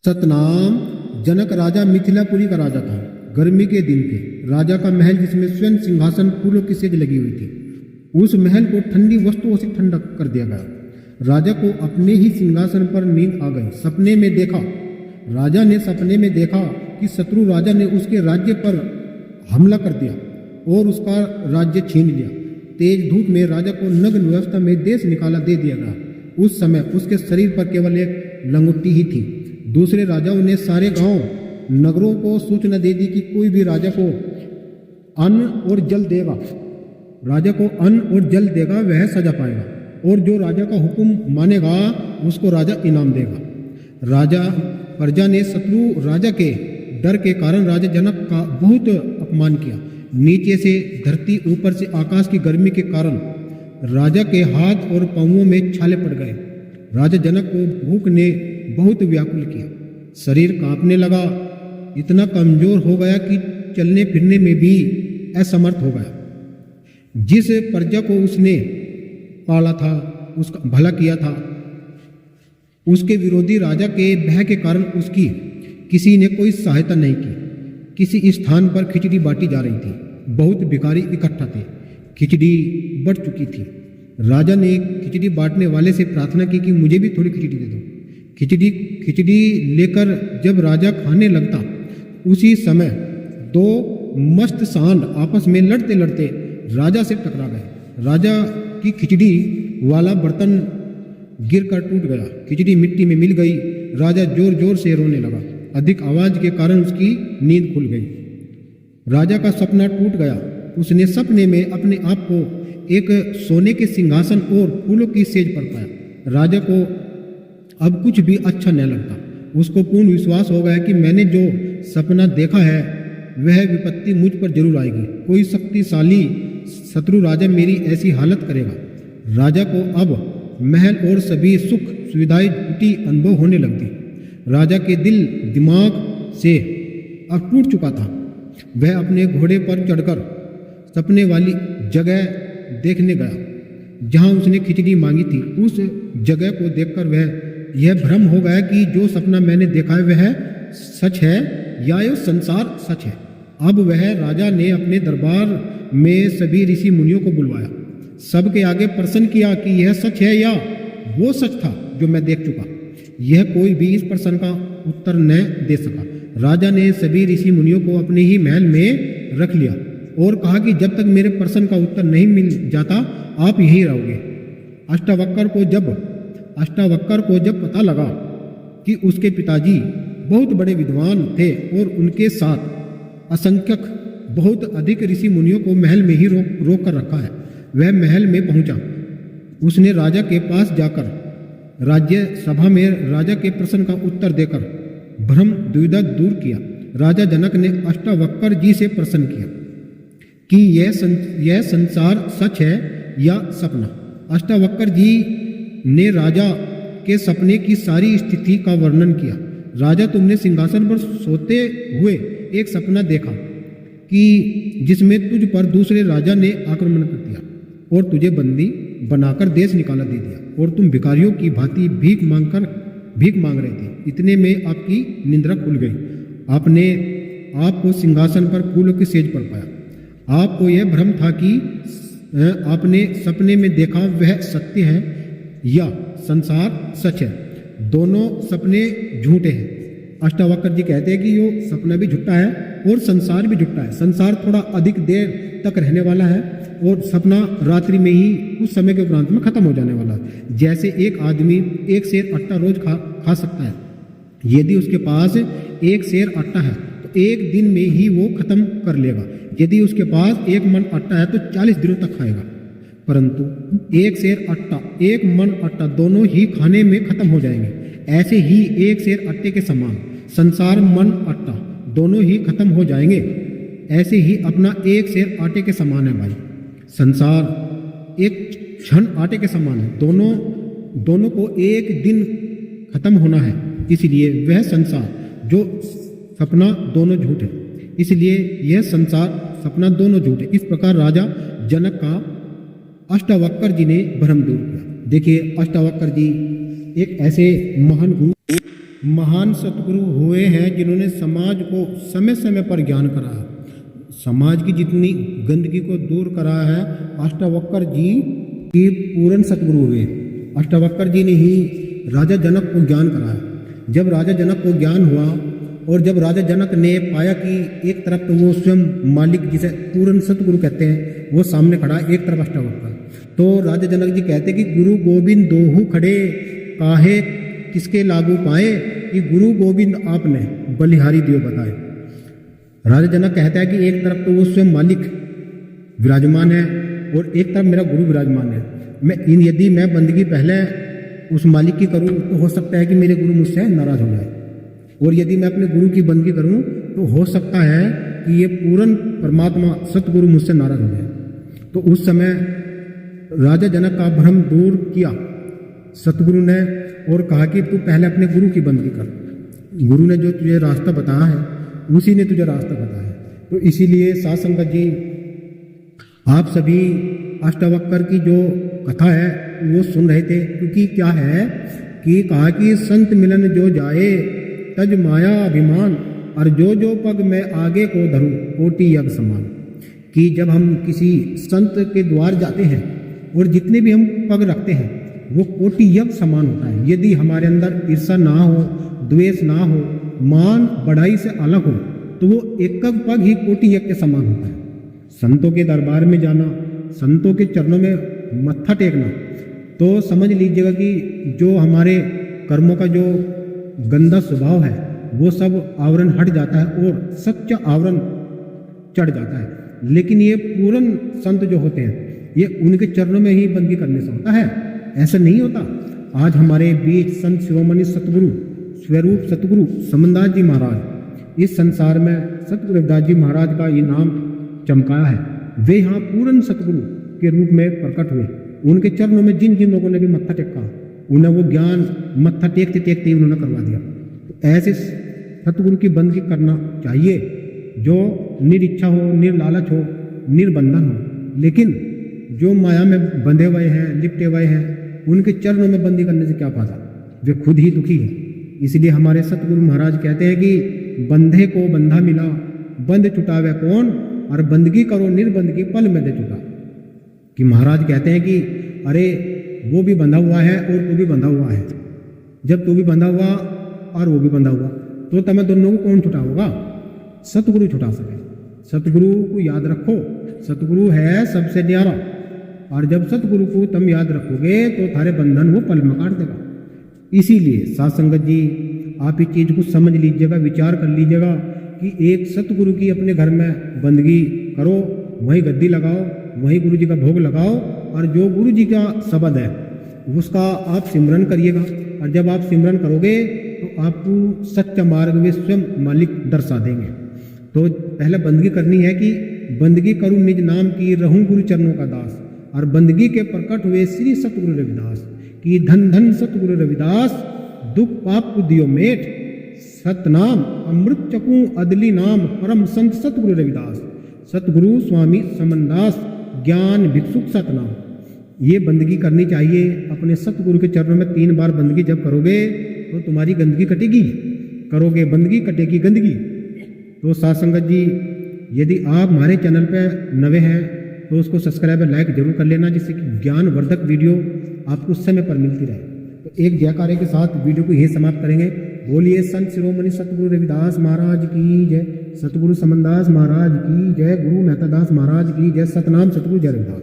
सतनाम। जनक राजा मिथिलापुरी का राजा था। गर्मी के दिन थे। राजा का महल जिसमें स्वयं सिंहासन फूलों की सेज लगी हुई थी, उस महल को ठंडी वस्तुओं से ठंडा कर दिया गया। राजा को अपने ही सिंहासन पर नींद आ गई। सपने में देखा, राजा ने सपने में देखा कि शत्रु राजा ने उसके राज्य पर हमला कर दिया और उसका राज्य छीन लिया। तेज धूप में राजा को नग्न व्यवस्था में देश निकाला दे दिया गया। उस समय उसके शरीर पर केवल एक लंगोटी ही थी। दूसरे राजाओं ने सारे गांव नगरों को सूचना दे दी कि कोई भी राजा को अन्न और जल देगा, राजा को अन्न और जल देगा वह सजा पाएगा, और जो राजा का हुक्म मानेगा उसको राजा इनाम देगा। राजा प्रजा ने शत्रु राजा के डर के कारण राजा जनक का बहुत अपमान किया। नीचे से धरती, ऊपर से आकाश की गर्मी के कारण राजा के हाथ और पांवों में छाले पड़ गए। राजा जनक को भूख ने बहुत व्याकुल किया। शरीर कांपने लगा, इतना कमजोर हो गया कि चलने फिरने में भी असमर्थ हो गया। जिस प्रजा को उसने पाला था, उसका भला किया था, उसके विरोधी राजा के भय के कारण उसकी किसी ने कोई सहायता नहीं की। किसी स्थान पर खिचड़ी बांटी जा रही थी। बहुत भिखारी इकट्ठा थे। खिचड़ी बढ़ चुकी थी। राजा ने खिचड़ी बांटने वाले से प्रार्थना की कि मुझे भी थोड़ी खिचड़ी दे दो। खिचड़ी लेकर जब राजा खाने लगता, उसी समय दो मस्त सांड आपस में लड़ते लड़ते राजा से टकरा गए। राजा की खिचड़ी वाला बर्तन गिरकर टूट गया। खिचड़ी मिट्टी में मिल गई। राजा जोर जोर से रोने लगा। अधिक आवाज के कारण उसकी नींद खुल गई। राजा का सपना टूट गया। उसने सपने में अपने आप को एक सोने के सिंहासन और फूलों की सेज पर पाया। राजा को अब कुछ भी अच्छा न लगता। उसको पूर्ण विश्वास हो गया कि मैंने जो सपना देखा है वह विपत्ति मुझ पर जरूर आएगी। कोई शक्तिशाली शत्रु राजा मेरी ऐसी हालत करेगा। राजा को अब महल और सभी सुख सुविधाएं झूठी अनुभव होने लगती। राजा के दिल दिमाग से अब टूट चुका था। वह अपने घोड़े पर चढ़कर सपने वाली जगह देखने गया जहां उसने खिचड़ी मांगी थी। उस जगह को देखकर वह यह भ्रम हो गया कि जो सपना मैंने देखा है वह सच है या यह संसार सच है। अब वह राजा ने अपने दरबार में सभी ऋषि मुनियों को बुलवाया। सबके आगे प्रश्न किया कि यह सच है या वो सच था जो मैं देख चुका। यह कोई भी इस प्रश्न का उत्तर न दे सका। राजा ने सभी ऋषि मुनियों को अपने ही महल में रख लिया और कहा कि जब तक मेरे प्रश्न का उत्तर नहीं मिल जाता आप यहीं रहोगे। अष्टावक्र को जब पता लगा कि उसके पिताजी बहुत बड़े विद्वान थे और उनके साथ असंख्यक बहुत अधिक ऋषि मुनियों को महल में ही रोक कर रखा है, वह महल में पहुंचा। उसने राजा के पास जाकर राज्य सभा में राजा के प्रश्न का उत्तर देकर भ्रम दुविधा दूर किया। राजा जनक ने अष्टावक्र जी से प्रश्न किया कि यह संसार सच है या सपना। अष्टावक्र जी ने राजा के सपने की सारी स्थिति का वर्णन किया। राजा, तुमने सिंहासन पर सोते हुए एक सपना देखा कि जिसमें तुझ पर दूसरे राजा ने आक्रमण कर दिया और तुझे बंदी बनाकर देश निकाला दे दिया, और तुम भिखारियों की भांति भीख मांग रहे थे। इतने में आपकी निंद्रा खुल गई। आपने आपको सिंहासन पर फूलों की सेज पर पाया। आपको यह भ्रम था कि आपने सपने में देखा वह सत्य है या संसार सच है। दोनों सपने झूठे हैं। अष्टावक्र जी कहते हैं कि यो सपना भी झूठा है और संसार भी झूठा है। संसार थोड़ा अधिक देर तक रहने वाला है और सपना रात्रि में ही कुछ समय के उपरांत में खत्म हो जाने वाला है। जैसे एक आदमी एक सेर आटा रोज खा सकता है। यदि उसके पास एक सेर आटा है तो एक दिन में ही वो खत्म कर लेगा। यदि उसके पास एक मन आटा है तो 40 दिनों तक खाएगा। परंतु एक सेर आटा, एक मन आटा दोनों ही खाने में खत्म हो जाएंगे। ऐसे ही एक सेर आटे के समान संसार, मन, आटा दोनों ही खत्म हो जाएंगे। ऐसे ही अपना एक सेर आटे के समान है भाई। संसार एक क्षण आटे के समान है। दोनों को एक दिन खत्म होना है। इसलिए वह संसार जो सपना दोनों झूठ है। इसलिए यह संसार सपना दोनों झूठ है। इस प्रकार राजा जनक का अष्टावक्र जी ने भ्रम दूर किया। देखिए, अष्टावक्र जी एक ऐसे महान गुरु महान सतगुरु हुए हैं जिन्होंने समाज को समय समय पर ज्ञान कराया, समाज की जितनी गंदगी को दूर कराया है। अष्टावक्र जी की पूर्ण सतगुरु हुए। अष्टावक्र जी ने ही राजा जनक को ज्ञान कराया। जब राजा जनक को ज्ञान हुआ और जब राजा जनक ने पाया कि एक तरफ तो वो स्वयं मालिक जिसे पूर्ण सतगुरु कहते हैं वो सामने खड़ा, एक तरफ अष्टावक्र, तो राजा जनक जी कहते कि गुरु गोविंद दोहू खड़े काहे किसके लागू पाए, कि गुरु गोविंद आपने बलिहारी दियो बताए। राजा जनक कहता है कि एक तरफ तो वो स्वयं मालिक विराजमान है और एक तरफ मेरा गुरु विराजमान है। यदि मैं बंदगी पहले उस मालिक की करूं तो हो सकता है कि मेरे गुरु मुझसे नाराज हो जाए, और यदि मैं अपने गुरु की बंदगी करूं तो हो सकता है कि ये पूर्ण परमात्मा सतगुरु मुझसे नाराज हो जाए। तो उस समय राजा जनक का भ्रम दूर किया सतगुरु ने और कहा कि तू पहले अपने गुरु की बंदगी कर। गुरु ने जो तुझे रास्ता बताया है उसी ने तुझे रास्ता बताया है। तो इसीलिए साध संगत जी, आप सभी अष्टावक्र की जो कथा है वो सुन रहे थे, क्योंकि क्या है कि कहा कि संत मिलन जो जाए तज माया अभिमान, और जो पग में आगे को धरूं कोटि यज्ञ समान। कि जब हम किसी संत के द्वार जाते हैं और जितने भी हम पग रखते हैं वो कोटि यज्ञ समान होता है। यदि हमारे अंदर ईर्षा ना हो, द्वेष ना हो, मान बढ़ाई से अलग हो, तो वो एक पग ही कोटि यज्ञ के समान होता है। संतों के दरबार में जाना, संतों के चरणों में मत्था टेकना, तो समझ लीजिएगा कि जो हमारे कर्मों का जो गंदा स्वभाव है वो सब आवरण हट जाता है और सच्चा आवरण चढ़ जाता है। लेकिन ये पूर्ण संत जो होते हैं ये उनके चरणों में ही बंदगी करने से होता है, ऐसा नहीं होता। आज हमारे बीच संत शिरोमणि सतगुरु स्वरूप सतगुरु समनदास जी महाराज इस संसार में सतगुरु रविदास जी महाराज का ये नाम चमकाया है। वे यहाँ पूर्ण सतगुरु के रूप में प्रकट हुए। उनके चरणों में जिन जिन लोगों ने भी मत्था टेका उन्हें वो ज्ञान मत्था टेकते टेकते ही उन्होंने करवा दिया। तो ऐसे सतगुरु की बंदगी करना चाहिए जो निरिच्छा हो, निर्लालच हो, निर्बंधन हो। लेकिन जो माया में बंधे हुए हैं, लिपटे हुए हैं, उनके चरणों में बंदी करने से क्या फायदा, वे खुद ही दुखी है। इसलिए हमारे सतगुरु महाराज कहते हैं कि बंधे को बंधा मिला, बंध छुटावे कौन, और बंदगी करो निर्बंदगी पल में दे छुटा। कि महाराज कहते हैं कि अरे वो भी बंधा हुआ है और तू भी बंधा हुआ है। जब तू भी बंधा हुआ और वो भी बंधा हुआ तो तुम्हें दोनों को कौन छुटाओगा? सतगुरु छुटा सके। सतगुरु को याद रखो, सतगुरु है सबसे न्यारा, और जब सतगुरु को तुम याद रखोगे तो थारे बंधन वो पल में काट देगा। इसीलिए साध संगत जी, आप इस चीज को समझ लीजिएगा, विचार कर लीजिएगा कि एक सतगुरु की अपने घर में बंदगी करो, वहीं गद्दी लगाओ, वहीं गुरु जी का भोग लगाओ, और जो गुरु जी का शब्द है उसका आप सिमरन करिएगा। और जब आप सिमरन करोगे तो आपको सच्चा मार्ग में स्वयं मालिक दर्शा देंगे। तो पहले बंदगी करनी है कि बंदगी करूं निज नाम की, रहूं गुरु चरणों का दास। और बंदगी के प्रकट हुए श्री सतगुरु रविदास की, धन धन सतगुरु रविदास, दुख पाप को दियो मेट, सतनाम अमृत चकू अदली नाम, परम संत सतगुरु रविदास, सतगुरु स्वामी समनदास, ज्ञान भिक्षुक सतनाम। ये बंदगी करनी चाहिए अपने सतगुरु के चरणों में 3 बार बंदगी जब करोगे तो तुम्हारी गंदगी कटेगी, करोगे बंदगी कटेगी गंदगी। तो साध संगत जी, यदि आप हमारे चैनल पर नए हैं तो उसको सब्सक्राइब और लाइक जरूर कर लेना, जिससे कि ज्ञानवर्धक वीडियो आपको समय पर मिलती रहे। तो एक जयकारे के साथ वीडियो को यही समाप्त करेंगे। बोलिए संत शिरोमणि सतगुरु रविदास महाराज की जय, सतगुरु समनदास महाराज की जय, गुरु मेहता दास महाराज की जय, सतनाम सतगुरु जय रविदास।